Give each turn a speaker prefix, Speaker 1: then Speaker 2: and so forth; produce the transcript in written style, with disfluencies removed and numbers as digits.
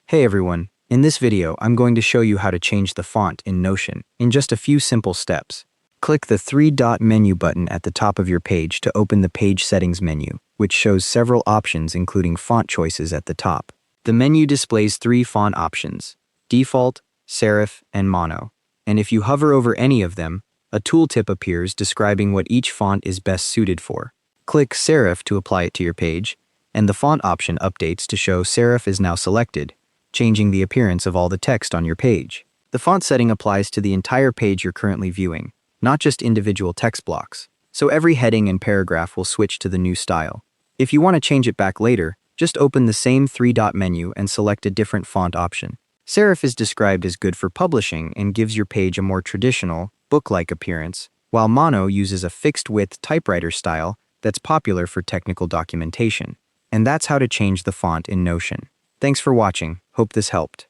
Speaker 1: Hey everyone, in this video I'm going to show you how to change the font in Notion in just a few simple steps. Click the three-dot menu button at the top of your page to open the Page Settings menu, which shows several options including font choices at the top. The menu displays three font options: Default, Serif, and Mono. And if you hover over any of them, a tooltip appears describing what each font is best suited for. Click Serif to apply it to your page, and the font option updates to show Serif is now selected, changing the appearance of all the text on your page. The font setting applies to the entire page you're currently viewing, not just individual text blocks. So every heading and paragraph will switch to the new style. If you want to change it back later, just open the same three-dot menu and select a different font option. Serif is described as good for publishing and gives your page a more traditional, book-like appearance, while Mono uses a fixed-width typewriter style that's popular for technical documentation. And that's how to change the font in Notion. Thanks for watching. Hope this helped.